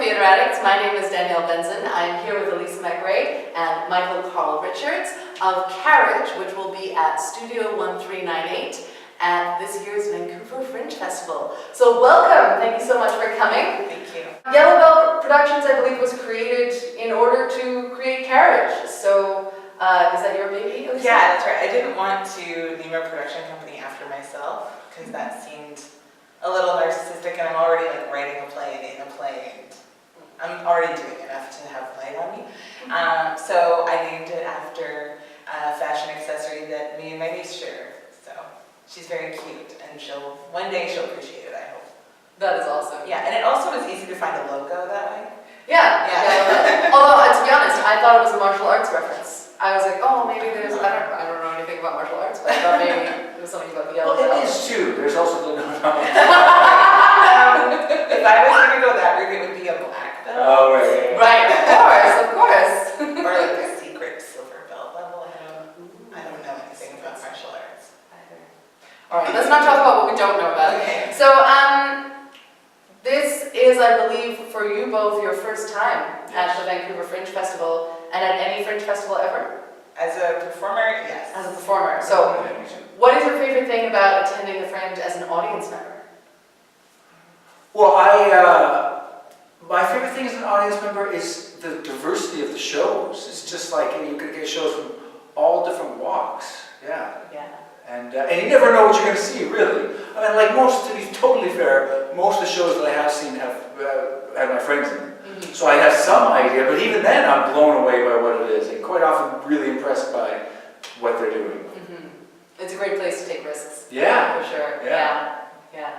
Theatre Addicts. My name is Danielle Benson. I'm here with Elisa McRae and Michael Carl Richards of Carriage, which will be at Studio 1398 at this year's Vancouver Fringe Festival. So welcome. Thank you so much for coming. Thank you. Yellow Bell Productions, I believe, was created in order to create Carriage. So is that your baby, Elisa? Yeah, that's right. I didn't want to name a production company after myself because that seemed a little narcissistic, and I'm already like writing a play and in a play, and I'm already doing enough to have light on me. So I named it after a fashion accessory that me and my niece share. So she's very cute, and one day she'll appreciate it, I hope. That is awesome. Yeah, and it also was easy to find a logo that way. Yeah. Although, to be honest, I thought it was a martial arts reference. I was like, oh, maybe there's, I don't know anything about martial arts, but I thought maybe there was something about the yellow belt. Well, it is too. There's also the If I was going to go that route, it would be a black belt. Oh, right. Right, of course. Or like a secret silver belt level. I don't know anything about martial arts. Either. All right, let's not talk about what we don't know about. Okay. So, this is, I believe, for you both, your first time at the Vancouver Fringe Festival, and at any Fringe Festival ever? As a performer, yes. As a performer. So, what is your favorite thing about attending the Fringe as an audience member? Well, my favorite thing as an audience member is the diversity of the shows. It's just like you could get shows from all different walks. Yeah. Yeah. And you never know what you're going to see, really. I mean, like to be totally fair, most of the shows that I have seen have had my friends in them. Mm-hmm. So I have some idea, but even then I'm blown away by what it is, and quite often really impressed by what they're doing. Mm-hmm. It's a great place to take risks. Yeah. For sure. Yeah.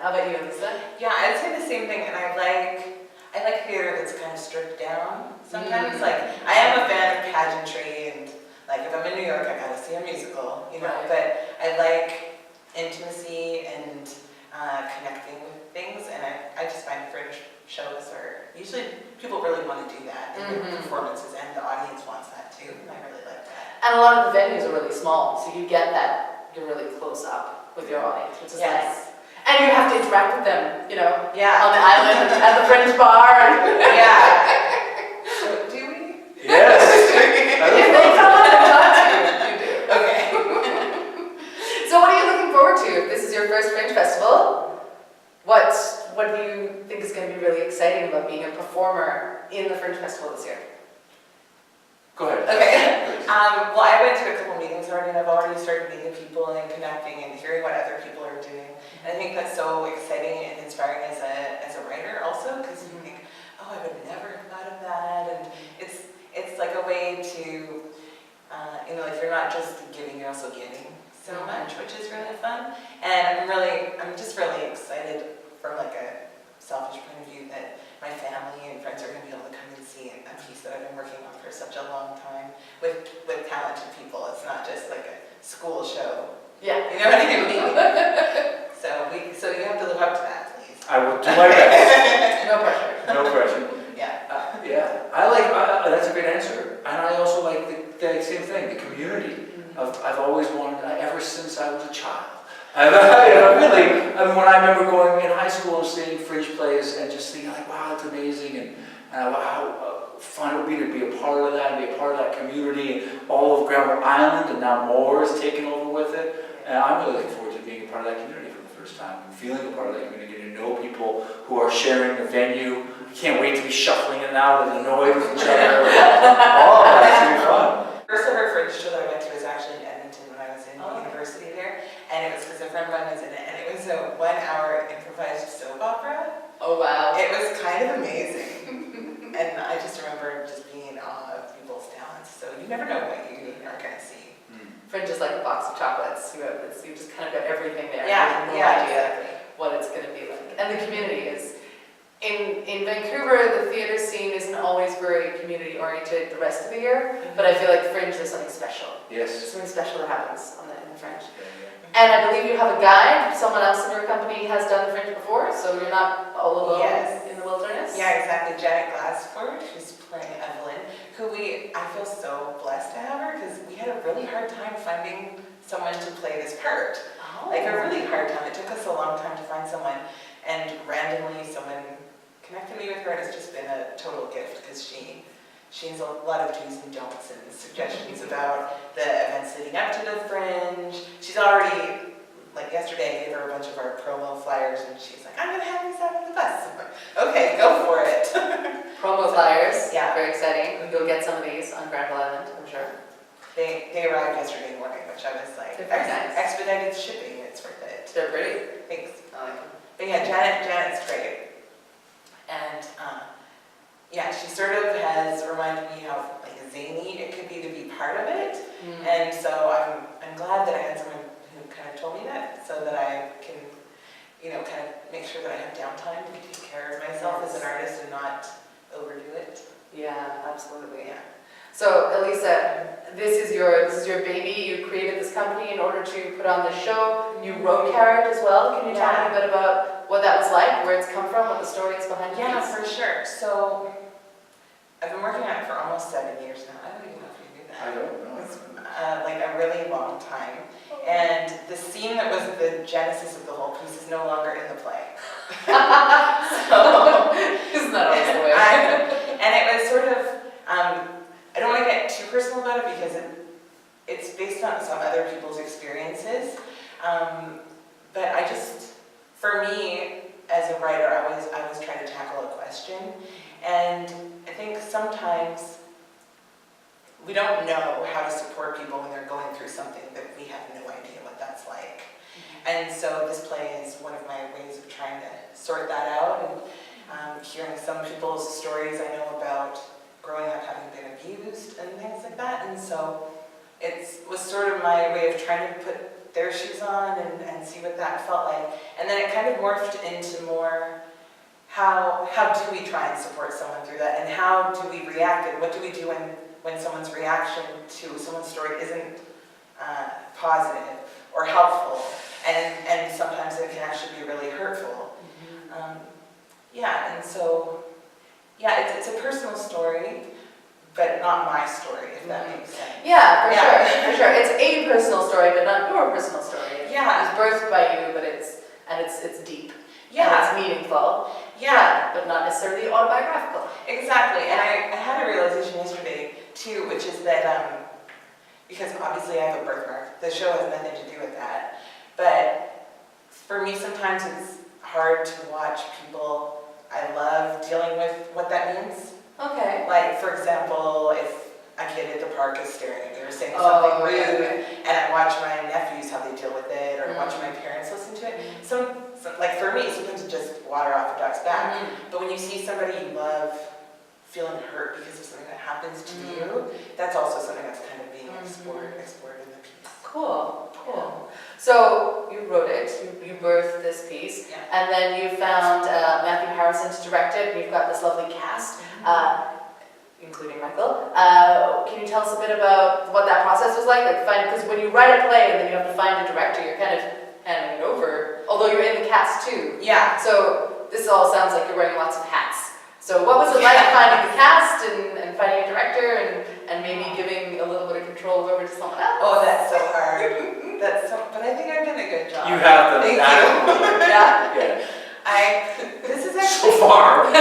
How about you, Lisa? Yeah, I'd say the same thing, and I like theater that's kind of stripped down sometimes. Mm-hmm. Like, I am a fan of pageantry, and like if I'm in New York, I gotta see a musical, you know, Right. but I like intimacy and connecting with things, and I just find Fringe shows are usually people really want to do that in their performances, and the audience wants that too, and I really like that. And a lot of the venues are really small, so you get that you're really close up with your audience, which is nice. And you have to interact with them, you know, Yeah. on the island, at the Fringe bar. Yeah. So, do we? Yes. If they come up and talk to you, you do. Okay. So what are you looking forward to? If this is your first Fringe Festival, what do you think is going to be really exciting about being a performer in the Fringe Festival this year? Go ahead. Okay. Well, I went to a couple meetings already, and I've already started meeting people and connecting and hearing what other people are doing. And I think that's so exciting and inspiring as a writer also, because you think, oh, I would never have thought of that, and it's like a way to, like you're not just giving, you're also getting so much, which is really fun. And I'm just really excited from like a selfish point of view that my family and friends are going to be able to come and see a piece that I've been working on for such a long time with talented people. It's not just like a school show. Yeah. You know what I mean? So you have to live up to that, please. I will do my best. No pressure. No pressure. Yeah. Yeah. That's a great answer. And I also like the same thing, the community. I've always wanted, ever since I was a child. When I remember going in high school and seeing Fringe plays and just thinking like, wow, that's amazing, and how fun it would be to be a part of that and be a part of that community, and all of Granville Island, and now more is taken over with it. And I'm really looking forward to being a part of that community for the first time, and feeling a part of that community, getting to know people who are sharing the venue. Can't wait to be shuffling in and out and annoyed with each other. All of that's going to be fun. First ever Fringe show that I went to was actually in Edmonton when I was in university there, and it was because a friend of mine was in it, and it was a 1-hour improvised soap opera. Oh wow. It was kind of amazing, and I just remember just being in awe of people's talents. So you never know what you are going to see. Fringe is like a box of chocolates. You just kind of got everything there. Yeah, you have no idea what it's going to be like. And the community is, in Vancouver, the theater scene isn't always very community oriented the rest of the year, but I feel like Fringe is something special. Yes. There's something special that happens in the Fringe. And I believe you have a guide. Someone else in your company has done the Fringe before, so you're not all alone in the wilderness. Yeah, exactly. Janet Glassford, who's playing Evelyn, who I feel so blessed to have her, because we had a really hard time finding someone to play this part. Oh. Like a really hard time. It took us a long time to find someone, and randomly someone connecting me with her, and it's just been a total gift because she has a lot of do's and don'ts and suggestions about the events leading up to the Fringe. She's already, like yesterday, I gave her a bunch of our promo flyers, and she's like, I'm going to have these out on the bus. I'm like, okay, go for it. Promo flyers, Yeah. very exciting. You'll get some of these on Granville Island, I'm sure. They arrived yesterday morning, which I was like, They're very nice. expedited shipping, it's worth it. They're pretty. Thanks. I like them. But yeah, Janet's great. And yeah, she sort of has reminded me how like zany it could be to be part of it. And so I'm glad that I had someone who kind of told me that, so that I can, you know, kind of make sure that I have downtime to take care of myself as an artist and not overdo it. Yeah, absolutely. Yeah. So, Elisa, this is your baby. You created this company in order to put on the show. You wrote Carriage as well. Can you tell me a bit about what that was like, where it's come from, what the story is behind it? Yeah, for sure. So I've been working on it for almost 7 years now. I don't even know if you knew that. I don't know. It's like a really long time. And the scene that was the genesis of the whole piece is no longer in the play. So, Isn't that always the way? and it was sort of, I don't want to get too personal about it because it's based on some other people's experiences. But I just, for me, as a writer, I was trying to tackle a question. And I think sometimes we don't know how to support people when they're going through something that we have no idea what that's like. And so this play is one of my ways of trying to sort that out, and hearing some people's stories I know about growing up having been abused and things like that. And so it was sort of my way of trying to put their shoes on and see what that felt like. And then it kind of morphed into more how do we try and support someone through that, and how do we react, and what do we do when someone's reaction to someone's story isn't positive or helpful, and sometimes it can actually be really hurtful. Yeah, and so, yeah, it's a personal story, but not my story, if that makes sense. Yeah, for sure. It's a personal story, but not your personal story. Yeah. It's birthed by you, but it's deep. Yeah. And it's meaningful. Yeah. But not necessarily autobiographical. Exactly, and I had a realization yesterday, too, which is that, because obviously I have a birthmark, the show has nothing to do with that, but for me sometimes it's hard to watch people I love dealing with what that means. Okay. Like, for example, if a kid at the park is staring at me or saying something rude, and I watch my nephews how they deal with it, or watch my parents listen to it. So, like for me, sometimes it's just water off a duck's back. But when you see somebody you love feeling hurt because of something that happens to you, that's also something that's kind of being explored in the piece. Cool. So you wrote it, you birthed this piece, and then you found Matthew Harrison to direct it, and you've got this lovely cast, including Michael. Can you tell us a bit about what that process was like? Because when you write a play and then you have to find a director, you're kind of handing it over, although you're in the cast too. Yeah. So this all sounds like you're wearing lots of hats. So what was it like finding the cast and finding a director and maybe giving a little bit of control over to someone else? Oh, that's so hard. But I think I've done a good job. You have done Thank that. you. Yeah. This is actually... So far.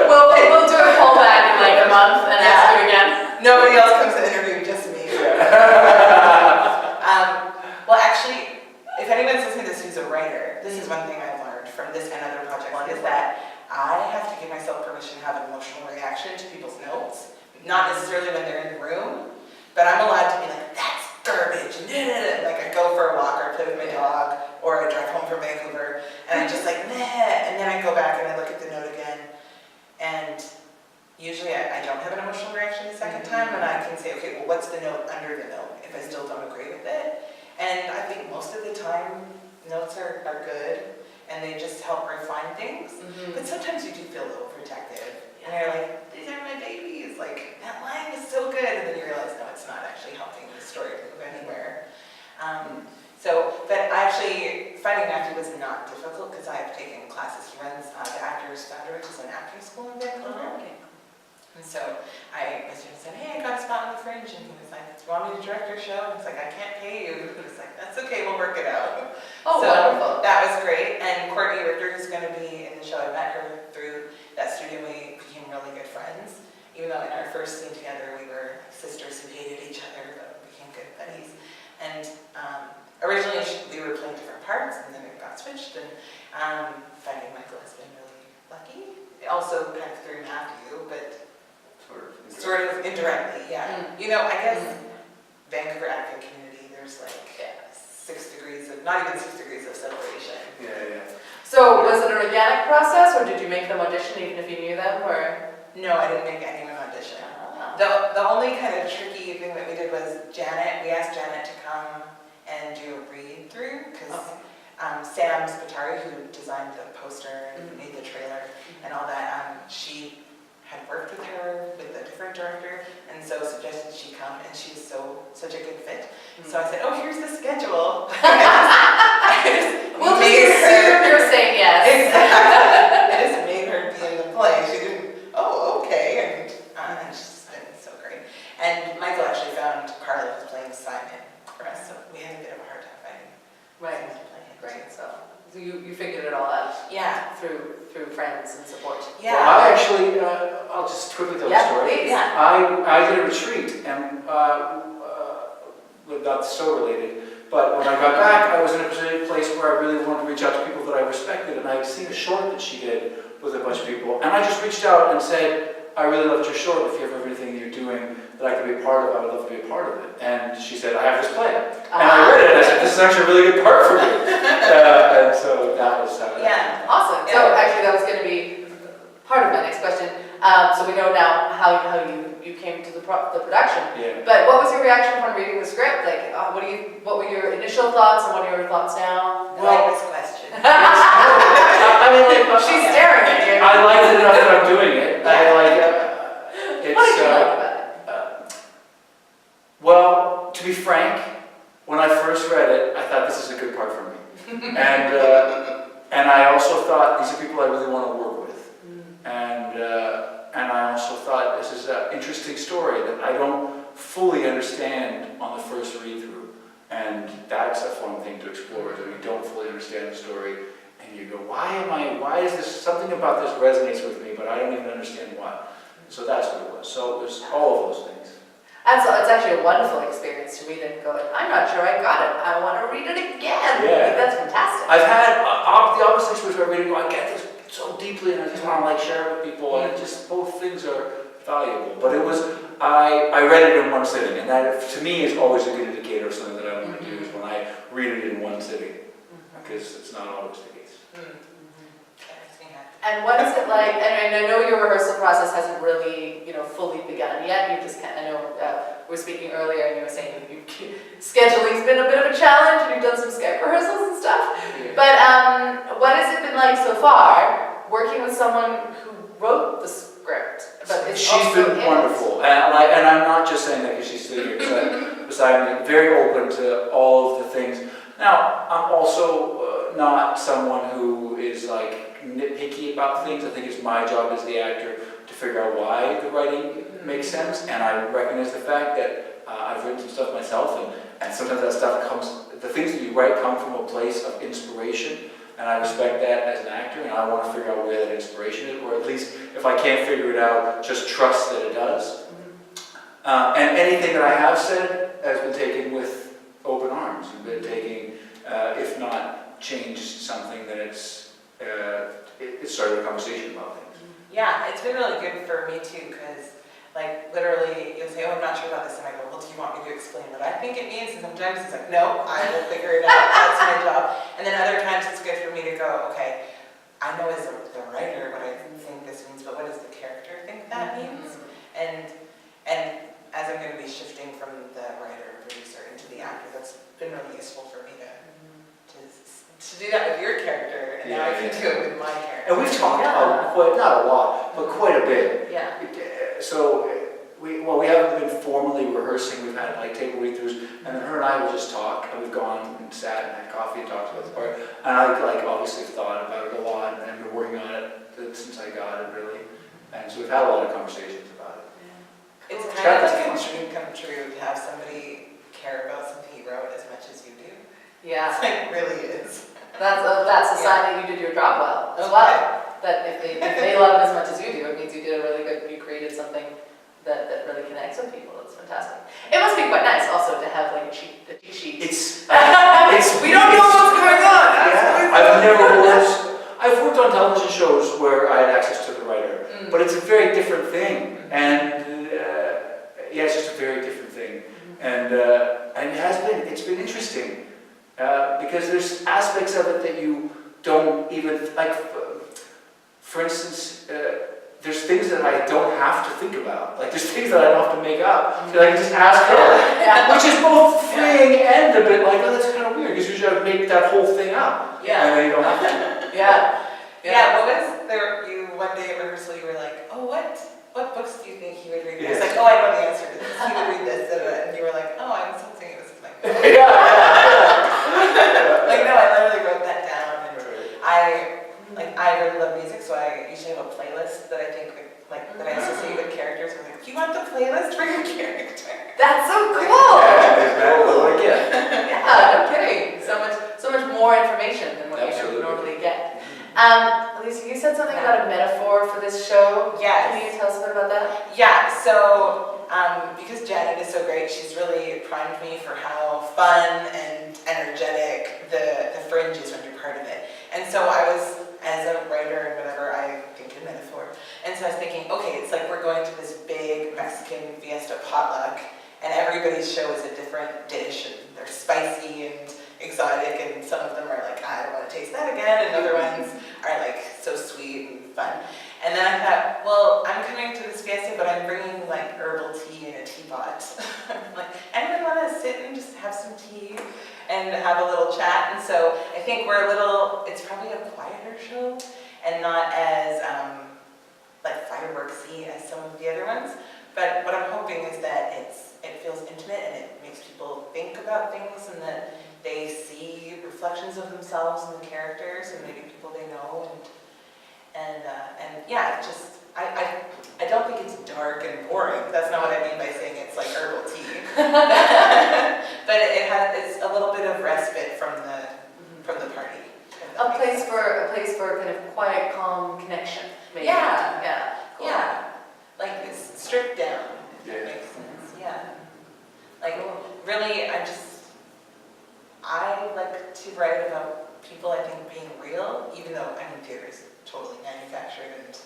Well, we'll do a callback in like a month and ask you again. Nobody else comes to interview, just me. Well, actually, if anyone's listening to this who's a writer, this is one thing I've learned from this and other projects, is that I have to give myself permission to have an emotional reaction to people's notes. Not necessarily when they're in the room, but I'm allowed to be like, that's garbage, and like I go for a walk or I play with my dog, or I drive home from Vancouver, and I'm just like, meh, and then I go back and I look at the note again, and usually I don't have an emotional reaction the second time, and I can say, okay, well, what's the note under the note if I still don't agree with it? And I think most of the time, notes are good, and they just help refine things, but sometimes you do feel a little protective, and you're like, these are my babies, like, that line is so good, and then you realize, no, it's not actually helping the story move anywhere. But actually, finding Matthew was not difficult, because I have taken classes. He runs the Actors Foundry, which is an acting school in Vancouver. And so I messaged him and said, hey, I got a spot on the Fringe, and he was like, do you want me to direct your show? And I was like, I can't pay you. He was like, that's okay, we'll work it out. Oh, so wonderful. That was great, and Courtney Richter, became really good friends. Even though in our first scene together we were sisters who hated each other, but we became good buddies. And originally we were playing different parts, and then it got switched. And finding Michael has been really lucky. Also kind of through Matthew, but sort of indirectly, yeah. You know, I guess Vancouver acting community, there's like 6 degrees of, not even 6 degrees of separation. Yeah. So was it an organic process, or did you make them audition even if you knew them, or? No, I didn't make anyone audition. Oh. The only kind of tricky thing that we did was Janet, we asked Janet to come and do a read through, because Sam Spatari, who designed the poster and made the trailer and all that, she had worked with her, with a different director, and so suggested she come, and she was such a good fit. So I said, oh, here's the schedule. We'll just assume you're saying yes. Exactly. I just made her be in the play. She didn't, oh, okay, and she's been so great. And Michael actually found Carla was playing Simon for us, so we had a bit of a hard time finding Right. someone to play him. Great. So you figured it all out Yeah. through friends and support. Yeah. Well, I actually, I'll just quickly tell the story. Please. Yeah. I did a retreat, and not so related, but when I got back, I was in a place where I really wanted to reach out to people that I respected, and I had seen a short that she did with a bunch of people, and I just reached out and said, I really loved your short. If you have everything that you're doing that I could be a part of, I would love to be a part of it. And she said, I have this play. And I read it, and I said, this is actually a really good part for me. And so that was how it happened. Awesome. So actually that was going to be part of my next question. So we know now how you came to the production. Yeah. But what was your reaction upon reading the script? Like, what were your initial thoughts, and what are your thoughts now? I like this question. I mean, like, She's staring at you. I like it enough that I'm doing it. I like it. What did you like about it? Well, to be frank, when I first read it, I thought this is a good part for me. And I also thought these are people I really want to work with. And I also thought this is an interesting story that I don't fully understand on the first read-through. And that's a fun thing to explore, is when you don't fully understand the story and you go, why is this, something about this resonates with me, but I don't even understand why. So that's what it was. So it was all of those things. And so it's actually a wonderful experience to read it and go, I'm not sure I got it. I want to read it again. Yeah. Like, that's fantastic. I've had the opposite situation where I read it, I get this so deeply and I just want to like share it with people, and it just, both things are valuable. But it was, I read it in one sitting, and that to me is always a good indicator of something that I want to do, is when I read it in one sitting, because it's not always the case. And what is it like, and I know your rehearsal process hasn't really, fully begun yet. You just I know we were speaking earlier and you were saying scheduling's been a bit of a challenge, and you've done some Skype rehearsals and stuff. Yeah. But what has it been like so far, working with someone who wrote the script? But it's She's also been wonderful, and I'm not just saying that because she's sitting here, because I'm very open to all of the things. Now, I'm also not someone who is like nitpicky about things. I think it's my job as the actor to figure out why the writing makes sense, and I recognize the fact that I've written some stuff myself, and sometimes that stuff the things that you write come from a place of inspiration, and I respect that as an actor, and I want to figure out where that inspiration is, or at least, if I can't figure it out, just trust that it does. And anything that I have said has been taken with open arms, and been taking, if not changed something, that it started a conversation about things. Yeah, it's been really good for me too, because like literally you'll say, oh, I'm not sure about this, and I go, well, do you want me to explain what I think it means? And sometimes it's like, no, I will figure it out, that's my job. And then other times it's good for me to go, okay, I know as the writer what I think this means, but what does the character think that means? And as I'm going to be shifting from the writer and producer into the actor, that's been really useful for me to do that with your character, and now I can do it with my character. And we've talked quite, not a lot, but quite a bit. Yeah. So we haven't been formally rehearsing. We've had like table read-throughs, and then her and I will just talk, and we've gone and sat and had coffee and talked about the part. And I obviously thought about it a lot, and I've been working on it since I got it, really. And so we've had a lot of conversations about it. It's kind of like a dream come true to have somebody care about something you wrote as much as you do. Yeah. It's like, it really is. That's a sign that you did your job well as well. that if they love it as much as you do, it means you created something that really connects with people. It's fantastic. It must be quite nice also to have like a cheat sheet. It's We don't know what's going on. Yeah, I've worked on television shows where I had access to the writer, but it's a very different thing, and it's just a very different thing, and it's been interesting because there's aspects of it that you don't even like. For instance, there's things that I don't have to think about. Like there's things that I don't have to make up. So I can just ask her, which is both freeing and a bit like, oh, that's kind of weird because usually I make that whole thing up. Yeah. And then you don't have to. Yeah, what was there, you one day at rehearsal, you were like, oh, what books do you think he would read? I was like, oh, I know the answer to this. He would read this, and you were like, oh, I was hoping it was like that. Like, no, I literally wrote that down, and I really love music, so I usually have a playlist that I think, that I associate with characters. I'm like, do you want the playlist for your character? That's so cool! Exactly what I get. Yeah, no kidding. So much more information than what you normally get. Lisa, you said something about a metaphor for this show. Yes. Can you tell us a bit about that? Yeah, so because Janet is so great, she's really primed me for how fun and energetic the Fringe is when you're part of it. And so I was, as a writer and whatever, I think in metaphor. And so I was thinking, okay, it's like we're going to this big Mexican fiesta potluck, and everybody's show is a different dish, and they're spicy and exotic, and some of them are like, I don't want to taste that again, and other ones are like so sweet and fun. And then I thought, well, I'm coming to this fiesta, but I'm bringing like herbal tea in a teapot. Like, anyone want to sit and just have some tea and have a little chat? And so I think it's probably a quieter show and not as like fireworksy as some of the other ones. But what I'm hoping is that it feels intimate and it makes people think about things, and that they see reflections of themselves in the characters and maybe people they know, and yeah, just I don't think it's dark and boring. That's not what I mean by saying it's like herbal tea. But it's a little bit of respite from the party. A place for kind of quiet, calm connection. Maybe. Yeah. Cool. Yeah. Like it's stripped down. If Yeah. that makes sense. Yeah. Like really, I like to write about people, I think, being real, even though, theater is totally manufactured and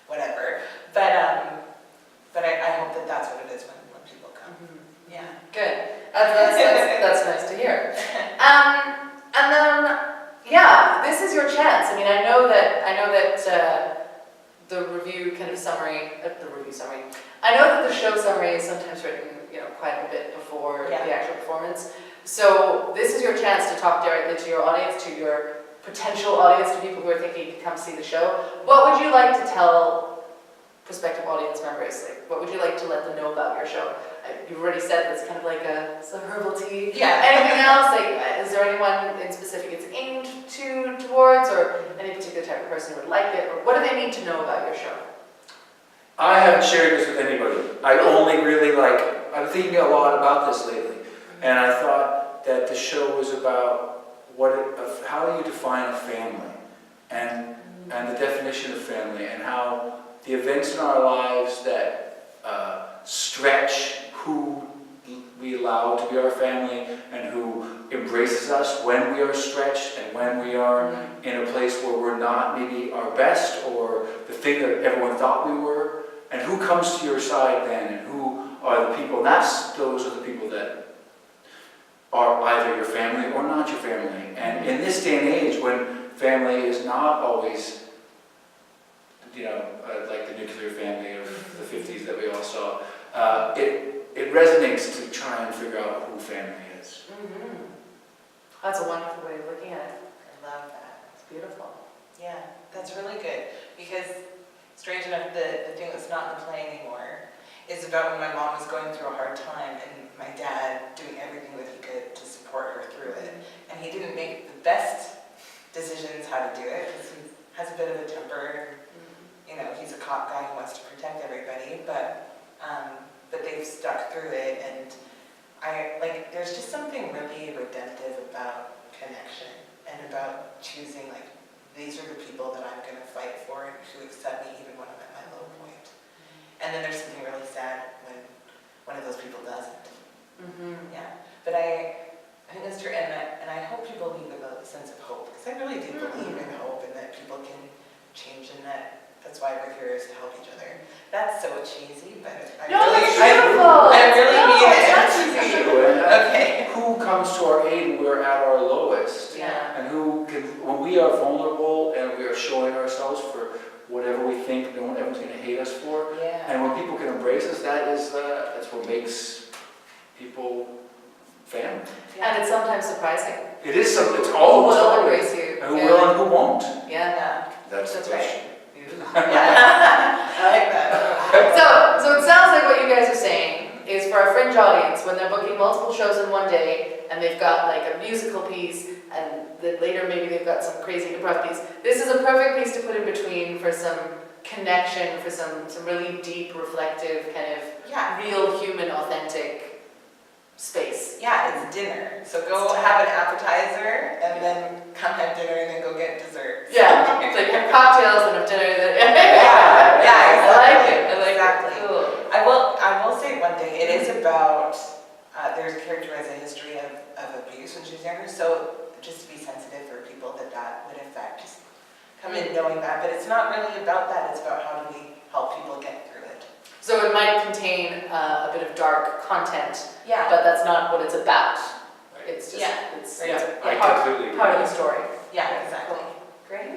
whatever. But I hope that that's what it is when people come. Mm-hmm. Yeah. Good. That's nice to hear. And then, this is your chance. I know that the review kind of summary, I know that the show summary is sometimes written, quite a bit before the actual performance. So this is your chance to talk directly to your audience, to your potential audience, to people who are thinking to come see the show. What would you like to tell prospective audience members? Like, what would you like to let them know about your show? You've already said it's kind of like some herbal tea. Yeah. Anything else? Like, is there anyone in specific it's aimed towards, or any particular type of person who would like it, or what do they need to know about your show? I haven't shared this with anybody. I only really I'm thinking a lot about this lately, and I thought that the show was about how do you define a family, and the definition of family, and how the events in our lives that stretch who we allow to be our family, and who embraces us when we are stretched, and when we are in a place where we're not maybe our best, or the thing that everyone thought we were, and who comes to your side then, and who are the people, and those are the people that are either your family or not your family. And in this day and age, when family is not always, like the nuclear family of the 50s that we all saw, it resonates to try and figure out who family is. Mm-hmm. That's a wonderful way of looking at it. I love that. It's beautiful. Yeah, that's really good, because strange enough, the thing that's not in the play anymore is about when my mom was going through a hard time, and my dad doing everything that he could to support her through it. And he didn't make the best decisions how to do it, because he has a bit of a temper, and he's a cop guy who wants to protect everybody, but they've stuck through it, and there's just something really redemptive about connection, and about choosing these are the people that I'm going to fight for and who accept me even when I'm at my low point. And then there's something really sad when one of those people doesn't. Yeah, but I think that's true, and I hope people leave with a sense of hope, because I really do believe in hope and that people can change, and that's why we're here, is to help each other. That's so cheesy, but I No, really, it's beautiful. I really No, mean it's it. not cheesy. Okay. Who comes to our aid when we're at our lowest? Yeah. And who can, when we are vulnerable and we are showing ourselves for whatever we think no one everyone's going to hate us for, Yeah. and when people can embrace us, that's what makes people family. And it's sometimes surprising. It is something. It's all Who will story. embrace you? And who will and who won't. Yeah. Yeah. That's the That's question. Yeah. I like that. So it sounds like what you guys are saying is for a Fringe audience, when they're booking multiple shows in one day, and they've got like a musical piece, and then later maybe they've got some crazy improv piece, this is a perfect piece to put in between for some connection, for some really deep, reflective, kind of Yeah. real, human, authentic space. Yeah, it's dinner. So go have an appetizer and then come have dinner and then go get dessert. Yeah, it's like have cocktails and have dinner. Yeah, I like it. I like exactly. it. Cool. I will say one thing. It is about, there's a character who has a history of abuse when she was younger, so just to be sensitive for people that would affect. Just come in knowing that, but it's not really about that. It's about how do we help people get through it. So it might contain a bit of dark content, Yeah. but that's not what it's about. It's just, Yeah. it's I part, completely agree. part of the story. Yeah, exactly. Great.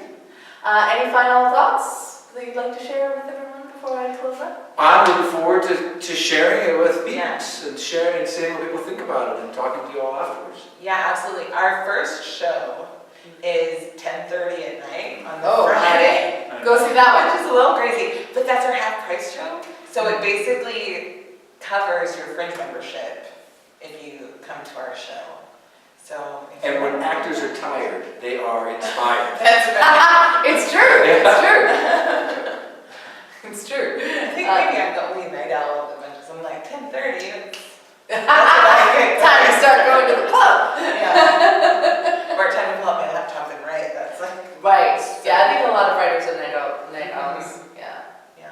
Any final thoughts that you'd like to share with everyone before I close up? I'm looking forward to sharing it with people Yeah. and sharing and seeing what people think about it and talking to you all afterwards. Yeah, absolutely. Our first show is 10:30 at night on the Oh, Friday. Go see that Which one. is a little crazy, but that's our half-price show. So it basically covers your Fringe membership if you come to our show. So. And when actors are tired, they are inspired. That's right. It's true. It's true. It's true. I think maybe I'm the only night owl of the bunch. So I'm like 10:30. That's what I get. Time to start going to the club. Yeah. Or time to pull up my laptop and write. That's like. Right. Yeah, I think a lot of writers are night owls. Yeah. Yeah.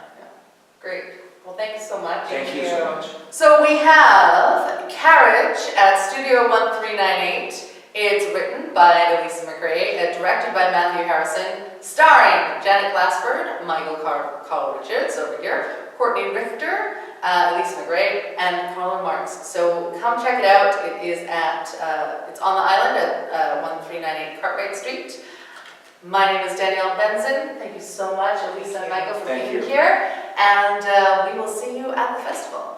Great. Well, thank you so much. Thank you so much. So we have Carriage at Studio 1398. It's written by Elisa McRae, directed by Matthew Harrison, starring Janet Glassford, Michael Carl Richards over here, Courtney Richter, Elisa McRae, and Carla Marks. So come check it out. It is it's on the island at 1398 Cartwright Street. My name is Danielle Benson. Thank you so much, Elisa and Michael, for Thank being you. here. And we will see you at the festival.